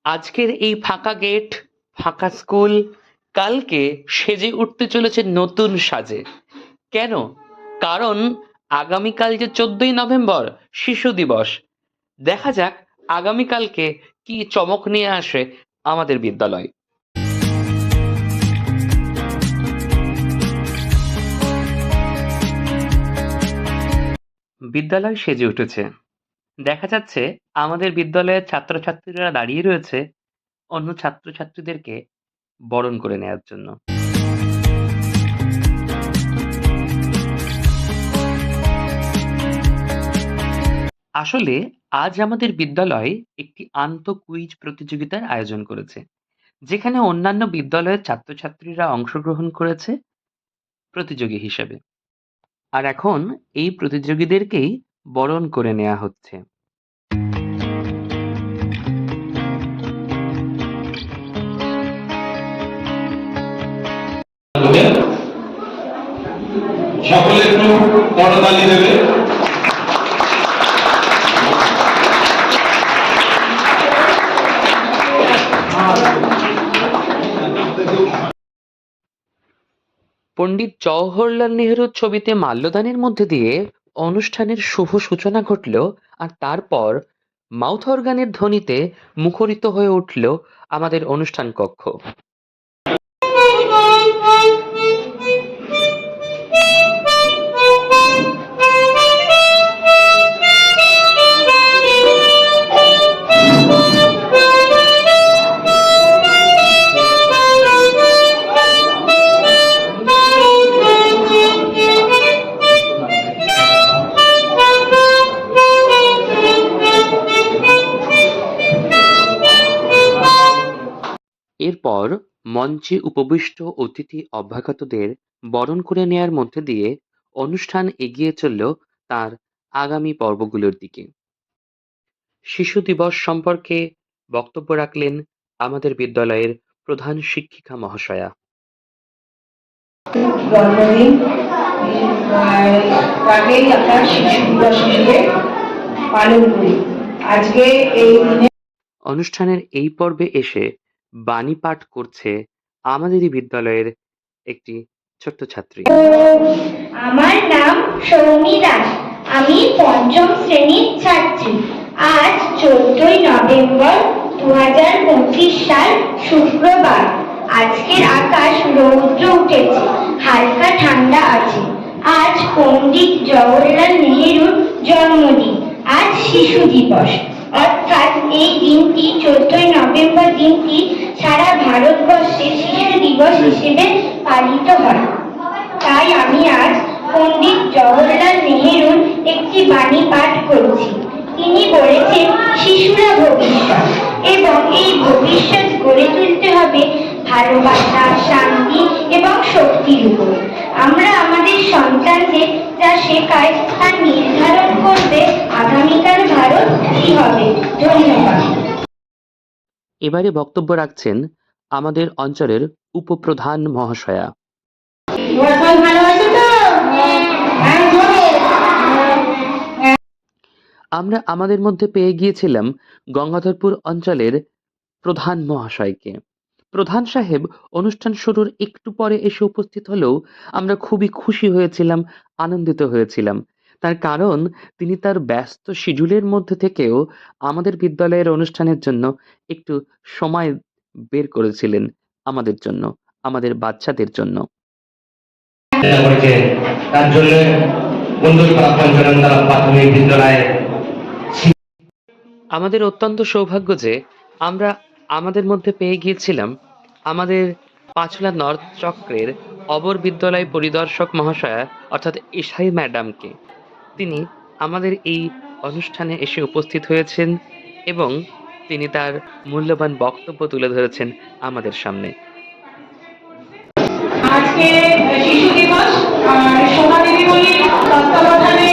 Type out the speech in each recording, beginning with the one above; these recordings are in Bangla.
আজকের এই ফাঁকা গেট, ফাঁকা স্কুল কালকে সেজে উঠতে চলেছে নতুন সাজে। কেন? কারণ আগামীকাল যে 14ই নভেম্বর শিশু দিবস। দেখা যাক আগামীকালকে কি চমক নিয়ে আসে আমাদের বিদ্যালয়। বিদ্যালয় সেজে উঠেছে। দেখা যাচ্ছে আমাদের বিদ্যালয়ের ছাত্রছাত্রীরা দাঁড়িয়ে রয়েছে অন্য ছাত্রছাত্রীদেরকে বরণ করে নেয়ার জন্য। আসলে আজ আমাদের বিদ্যালয় একটি কুইজ প্রতিযোগিতার আয়োজন করেছে, যেখানে অন্যান্য বিদ্যালয়ের ছাত্রছাত্রীরা অংশগ্রহণ করেছে প্রতিযোগী হিসেবে। আর এখন এই প্রতিযোগীদেরকেই বরণ করে নেওয়া হচ্ছে। সকলে একটু করতালি দেবে। পণ্ডিত জওহরলাল নেহরুর ছবিতে মাল্যদানের মধ্যে দিয়ে অনুষ্ঠানের শুভ সূচনা ঘটল, আর তারপর মাউথ অর্গানের ধ্বনিতে মুখরিত হয়ে উঠল আমাদের অনুষ্ঠান কক্ষ। এরপর মঞ্চে উপবিষ্ট অতিথি অভ্যাগতদের বরণ করে নেয়ার মধ্যে দিয়ে অনুষ্ঠান এগিয়ে চলল তার আগামী পর্বগুলোর দিকে। শিশু দিবস সম্পর্কে বক্তব্য রাখলেন আমাদের বিদ্যালয়ের প্রধান শিক্ষিকা মহাশয়া। জন্মদিন তাকেই আমরা শিশু দিবস হিসেবে পালন করি। আজকে এই দিনে অনুষ্ঠানের এই পর্বে এসে বাণী পাঠ করছে আমাদেরই বিদ্যালয়ের একটি ছোট্ট ছাত্রী। আমার নাম সৌমি দাস। আমি পঞ্চম শ্রেণীর ছাত্রী। আজ 14ই নভেম্বর 2025 সাল শুক্রবার। আজকের আকাশ রৌদ্র উঠেছে, হালকা ঠান্ডা আছে। আজ পণ্ডিত জওহরলাল নেহরুর জন্মদিন। আজ শিশু দিবস, অর্থাৎ এই দিনটি 14ই নভেম্বর দিনটি সারা ভারতবর্ষে শিশু দিবস হিসেবে পালিত হয়। তাই আমি আজ পণ্ডিত জওহরলাল নেহরুর একটি বাণী পাঠ করছি। তিনি বলেছেন, শিশুরা ভবিষ্যৎ, এবং এই ভবিষ্যৎ গড়ে তুলতে হবে ভালোবাসা, শান্তি এবং শক্তির উপর। আমরা আমাদের সন্তানদের যা শেখাই তা নির্ধারণ করবে আগামীকাল ভারত কি হবে। ধন্যবাদ। এবারে বক্তব্য রাখছেন আমাদের অঞ্চলের উপপ্রধান মহাশয়া। আমরা আমাদের মধ্যে পেয়ে গিয়েছিলাম গঙ্গাধরপুর অঞ্চলের প্রধান মহাশয়কে। প্রধান সাহেব অনুষ্ঠান শুরুর একটু পরে এসে উপস্থিত হলেও আমরা খুবই খুশি হয়েছিলাম, আনন্দিত হয়েছিলাম। তার কারণ তিনি তার ব্যস্ত শিডিউলের মধ্যে থেকেও আমাদের বিদ্যালয়ের অনুষ্ঠানের জন্য একটু সময় বের করেছিলেন আমাদের জন্য, আমাদের বাচ্চাদের জন্য। তার জন্য বন্ধুপাড়া পঞ্চনন্দা প্রাথমিক বিদ্যালয়ে আমাদের অত্যন্ত সৌভাগ্য যে আমরা আমাদের মধ্যে পেয়ে গিয়েছিলাম আমাদের পাঁচলা নর্থ চক্রের অবর বিদ্যালয় পরিদর্শক মহাশয়া, অর্থাৎ ইসাই ম্যাডামকে। তিনি আমাদের এই অনুষ্ঠানে এসে উপস্থিত হয়েছেন এবং তিনি তার মূল্যবান বক্তব্য তুলে ধরেছেন আমাদের সামনে। আজকে শিশু দিবস, সোমা দিদিমণির তত্ত্বাবধানে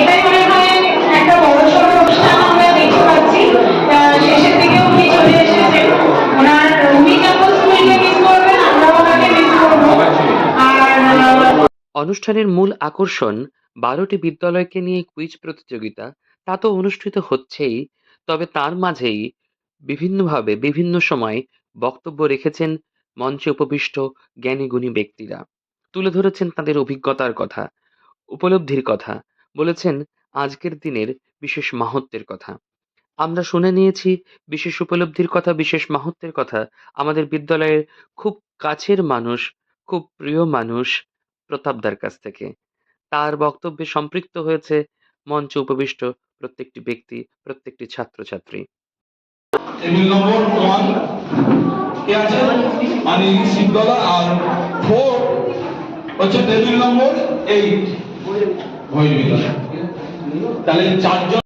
এটাই মনে হয় একটা বড়সড় অনুষ্ঠান আমরা দেখতে পাচ্ছি। শেষের দিকে উনি চলে এসেছেন। উনি যেমন স্কুলকে মিস করবেন, আমরাও ওনাকে মিস করবো। আর অনুষ্ঠানের মূল আকর্ষণ 12টি বিদ্যালয়কে নিয়ে কুইজ প্রতিযোগিতা, তা তো অনুষ্ঠিত হচ্ছেই, তবে তার মাঝেই বিভিন্নভাবে বিভিন্ন সময় বক্তব্য রেখেছেন মঞ্চে উপবিষ্ট জ্ঞানী-গুণী ব্যক্তিরা। তুলে ধরেছেন তাদের অভিজ্ঞতার কথা, উপলব্ধির কথা, বলেছেন আজকের দিনের বিশেষ মাহাত্ম্যের কথা। আমরা শুনে নিয়েছি বিশেষ উপলব্ধির কথা, বিশেষ মাহাত্ম্যের কথা আমাদের বিদ্যালয়ের খুব কাছের মানুষ, খুব প্রিয় মানুষ প্রতাপদার কাছ থেকে। তার বক্তব্যে সম্পৃক্ত হয়েছে মঞ্চে উপবিষ্ট প্রত্যেকটি ব্যক্তি, প্রত্যেকটি ছাত্রছাত্রী। টেবিল নম্বর 1 কে আছে মানে শিবদলা, আর 4 হচ্ছে টেবিল নম্বর 8 ভৈরবীতলা। তাহলে চারজন।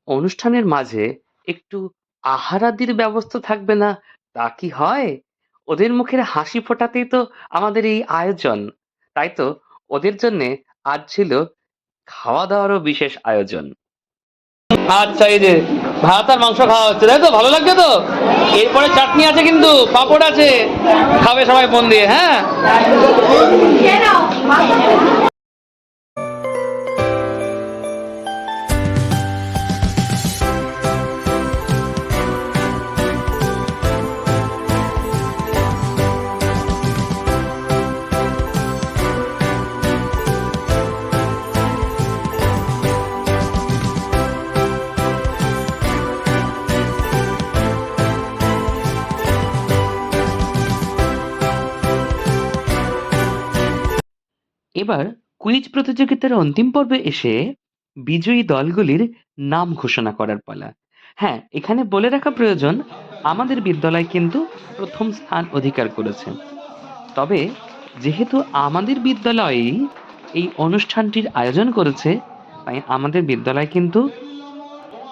অনুষ্ঠানের মাঝে একটু আহারাদির ব্যবস্থা থাকবে না তা কি হয়? ওদের মুখের হাসি ফোটাতেই তো আমাদের এই আয়োজন। তাই তো ওদের জন্যে আজ ছিল খাওয়া দাওয়ারও বিশেষ আয়োজন। আচ্ছা, এই যে ভাত আর মাংস খাওয়া হচ্ছে, তাই তো? ভালো লাগছে তো? এরপরে চাটনি আছে, কিন্তু পাঁপড় আছে, খাবে সবাই মন দিয়ে, হ্যাঁ? এবার কুইজ প্রতিযোগিতার অন্তিম পর্বে এসে বিজয়ী দলগুলির নাম ঘোষণা করার পালা। হ্যাঁ, এখানে বলে রাখা প্রয়োজন আমাদের বিদ্যালয় কিন্তু প্রথম স্থান অধিকার করেছে। তবে যেহেতু আমাদের বিদ্যালয়েই এই অনুষ্ঠানটির আয়োজন করেছে, তাই আমাদের বিদ্যালয় কিন্তু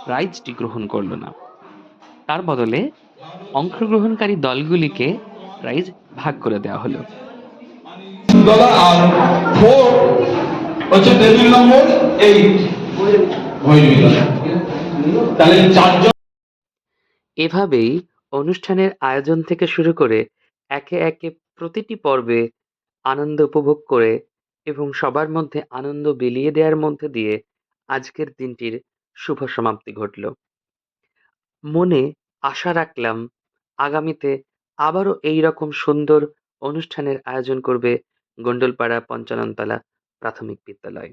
প্রাইজটি গ্রহণ করলো না। তার বদলে অংশগ্রহণকারী দলগুলিকে প্রাইজ ভাগ করে দেওয়া হলো। শিবদলা, আর 4 হচ্ছে টেবিল নম্বর 8 ভৈরবীতলা। তাহলে চারজন। এভাবেই অনুষ্ঠানের আয়োজন থেকে শুরু করে একে একে প্রতিটি পর্বে আনন্দ উপভোগ করে এবং সবার মধ্যে আনন্দ বিলিয়ে দেওয়ার মধ্যে দিয়ে আজকের দিনটির শুভ সমাপ্তি ঘটল। মনে আশা রাখলাম আগামীতে আবারও এই রকম সুন্দর অনুষ্ঠানের আয়োজন করবে গন্ডলপাড়া পঞ্চাননতলা প্রাথমিক বিদ্যালয়।